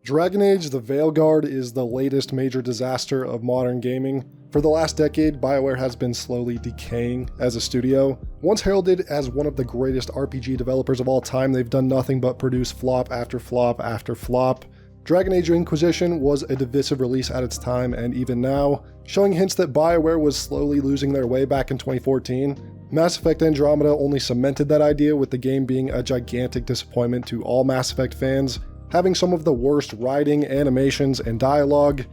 Dragon Age The Veilguard is the latest major disaster of modern gaming. For the last decade, BioWare has been slowly decaying as a studio. Once heralded as one of the greatest RPG developers of all time, they've done nothing but produce flop after flop after flop. Dragon Age Inquisition was a divisive release at its time and even now, showing hints that BioWare was slowly losing their way back in 2014. Mass Effect Andromeda only cemented that idea, with the game being a gigantic disappointment to all Mass Effect fans, having some of the worst writing, animations, and dialogue.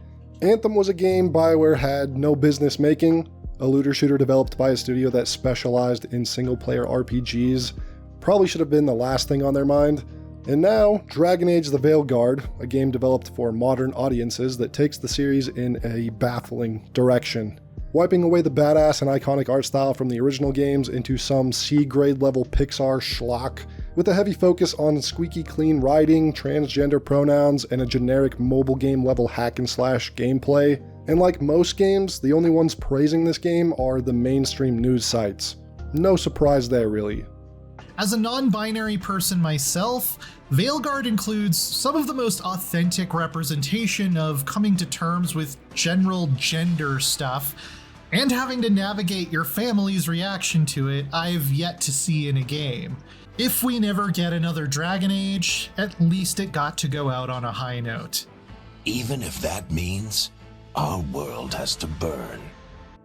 Anthem was a game BioWare had no business making, a looter shooter developed by a studio that specialized in single-player RPGs. Probably should have been the last thing on their mind. And now, Dragon Age The Veilguard, a game developed for modern audiences that takes the series in a baffling direction, wiping away the badass and iconic art style from the original games into some C-grade level Pixar schlock, with a heavy focus on squeaky clean writing, transgender pronouns, and a generic mobile game level hack and slash gameplay. And like most games, the only ones praising this game are the mainstream news sites. No surprise there, really. As a non-binary person myself, Veilguard includes some of the most authentic representation of coming to terms with general gender stuff, and having to navigate your family's reaction to it I've yet to see in a game. If we never get another Dragon Age, at least it got to go out on a high note. Even if that means our world has to burn.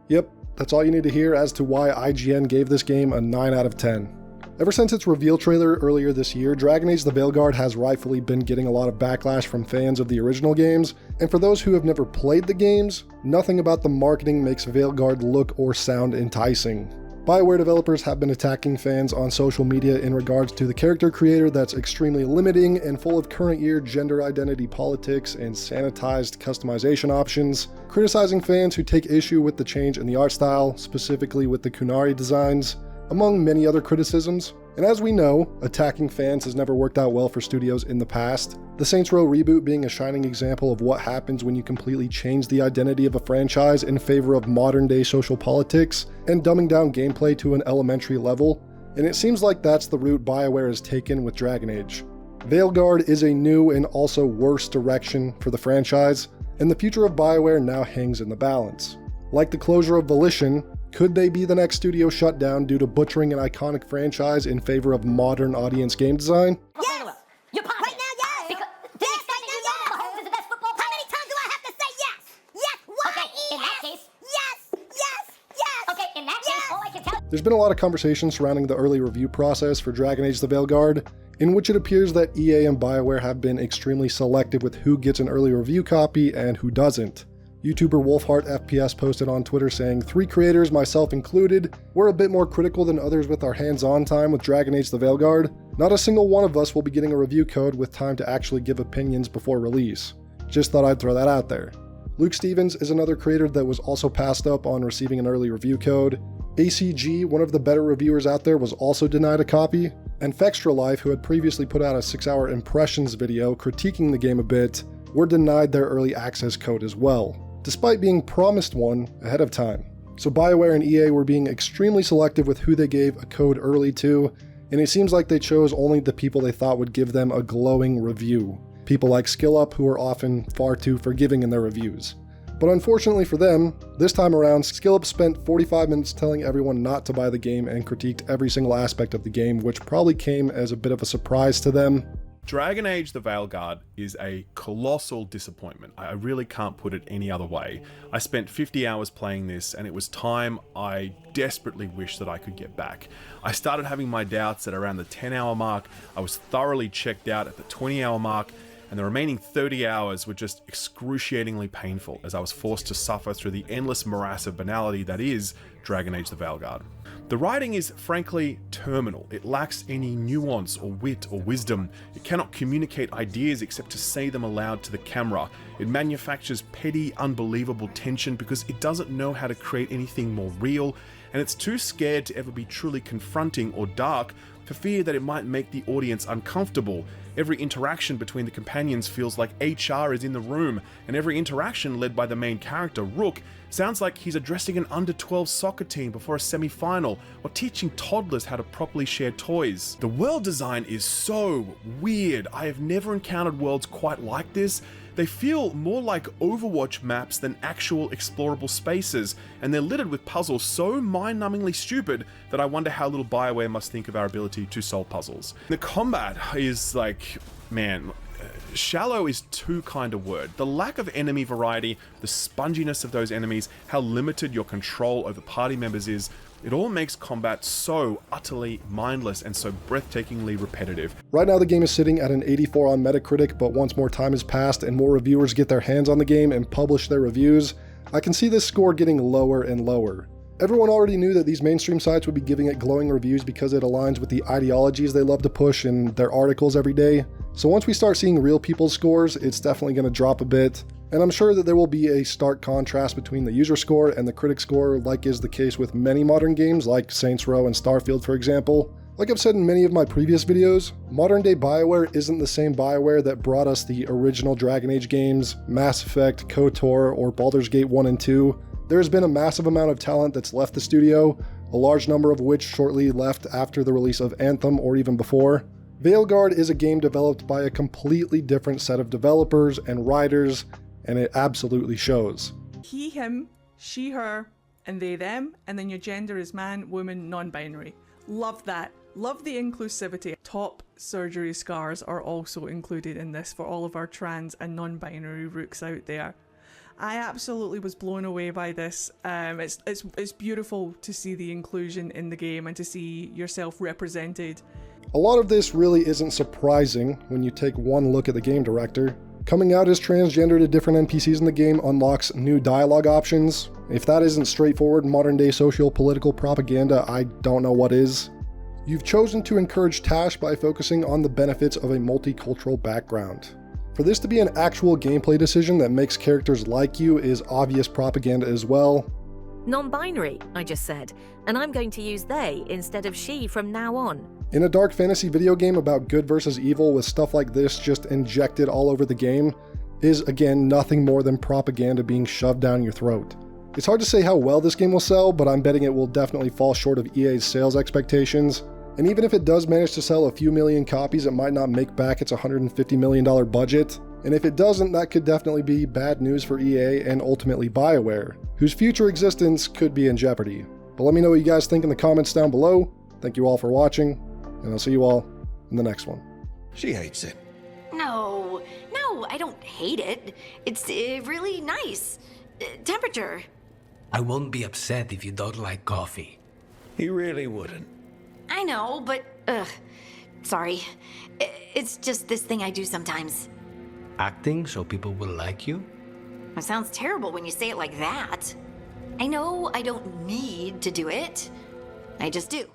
Yep, that's all you need to hear as to why IGN gave this game a 9 out of 10. Ever since its reveal trailer earlier this year, Dragon Age The Veilguard has rightfully been getting a lot of backlash from fans of the original games, and for those who have never played the games, nothing about the marketing makes Veilguard look or sound enticing. BioWare developers have been attacking fans on social media in regards to the character creator that's extremely limiting and full of current year gender identity politics and sanitized customization options, criticizing fans who take issue with the change in the art style, specifically with the Kunari designs, among many other criticisms. And as we know, attacking fans has never worked out well for studios in the past, the Saints Row reboot being a shining example of what happens when you completely change the identity of a franchise in favor of modern-day social politics and dumbing down gameplay to an elementary level, and it seems like that's the route BioWare has taken with Dragon Age. Veilguard is a new and also worse direction for the franchise, and the future of BioWare now hangs in the balance. Like the closure of Volition, could they be the next studio shut down due to butchering an iconic franchise in favor of modern audience game design? Yes! You're right now, yes! Because yes, right now, yes! Mahomes is the best football player. How many times do I have to say yes? Yes! Why? Okay, in that case. Yes! Yes! Yes! Okay, in that case, all I can tell. There's been a lot of conversation surrounding the early review process for Dragon Age The Veilguard, in which it appears that EA and Bioware have been extremely selective with who gets an early review copy and who doesn't. YouTuber Wolfheart FPS posted on Twitter saying, 3 creators, myself included, were a bit more critical than others with our hands-on time with Dragon Age The Veilguard. Not a single one of us will be getting a review code with time to actually give opinions before release. Just thought I'd throw that out there. Luke Stevens is another creator that was also passed up on receiving an early review code. ACG, one of the better reviewers out there, was also denied a copy. And Fextra Life, who had previously put out a 6-hour impressions video critiquing the game a bit, were denied their early access code as well, despite being promised one ahead of time. So BioWare and EA were being extremely selective with who they gave a code early to, and it seems like they chose only the people they thought would give them a glowing review. People like SkillUp, who are often far too forgiving in their reviews. But unfortunately for them, this time around, SkillUp spent 45 minutes telling everyone not to buy the game and critiqued every single aspect of the game, which probably came as a bit of a surprise to them. Dragon Age The Veilguard is a colossal disappointment. I really can't put it any other way. I spent 50 hours playing this, and it was time I desperately wished that I could get back. I started having my doubts at around the 10-hour mark. I was thoroughly checked out at the 20-hour mark, and the remaining 30 hours were just excruciatingly painful as I was forced to suffer through the endless morass of banality that is Dragon Age The Veilguard. The writing is frankly terminal. It lacks any nuance or wit or wisdom. It cannot communicate ideas except to say them aloud to the camera. It manufactures petty, unbelievable tension because it doesn't know how to create anything more real, and it's too scared to ever be truly confronting or dark for fear that it might make the audience uncomfortable. Every interaction between the companions feels like HR is in the room, and every interaction led by the main character, Rook, sounds like he's addressing an under-12 soccer team before a semi-final, or teaching toddlers how to properly share toys. The world design is so weird. I have never encountered worlds quite like this. They feel more like Overwatch maps than actual explorable spaces, and they're littered with puzzles so mind-numbingly stupid that I wonder how little BioWare must think of our ability to solve puzzles. The combat is like, man, shallow is too kind a word. The lack of enemy variety, the sponginess of those enemies, how limited your control over party members is, it all makes combat so utterly mindless and so breathtakingly repetitive. Right now the game is sitting at an 84 on Metacritic, but once more time has passed and more reviewers get their hands on the game and publish their reviews, I can see this score getting lower and lower. Everyone already knew that these mainstream sites would be giving it glowing reviews because it aligns with the ideologies they love to push in their articles every day. So once we start seeing real people's scores, it's definitely going to drop a bit. And I'm sure that there will be a stark contrast between the user score and the critic score, like is the case with many modern games like Saints Row and Starfield, for example. Like I've said in many of my previous videos, modern day BioWare isn't the same BioWare that brought us the original Dragon Age games, Mass Effect, KOTOR, or Baldur's Gate 1 and 2. There has been a massive amount of talent that's left the studio, a large number of which shortly left after the release of Anthem or even before. Veilguard is a game developed by a completely different set of developers and writers, and it absolutely shows. He, him, she, her, and they, them, and then your gender is man, woman, non-binary. Love that. Love the inclusivity. Top surgery scars are also included in this for all of our trans and non-binary rooks out there. I absolutely was blown away by this. It's beautiful to see the inclusion in the game and to see yourself represented. A lot of this really isn't surprising when you take one look at the game director. Coming out as transgender to different NPCs in the game unlocks new dialogue options. If that isn't straightforward modern day socio-political propaganda, I don't know what is. You've chosen to encourage Tash by focusing on the benefits of a multicultural background. For this to be an actual gameplay decision that makes characters like you is obvious propaganda as well. Non-binary, I just said, and I'm going to use they instead of she from now on. In a dark fantasy video game about good versus evil with stuff like this just injected all over the game is, again, nothing more than propaganda being shoved down your throat. It's hard to say how well this game will sell, but I'm betting it will definitely fall short of EA's sales expectations. And even if it does manage to sell a few million copies, it might not make back its $150 million budget. And if it doesn't, that could definitely be bad news for EA and ultimately BioWare, whose future existence could be in jeopardy. But let me know what you guys think in the comments down below. Thank you all for watching, and I'll see you all in the next one. She hates it. No, I don't hate it. It's really nice. Temperature. I won't be upset if you don't like coffee. He really wouldn't. I know, but, sorry. It's just this thing I do sometimes. Acting so people will like you? It sounds terrible when you say it like that. I know I don't need to do it. I just do.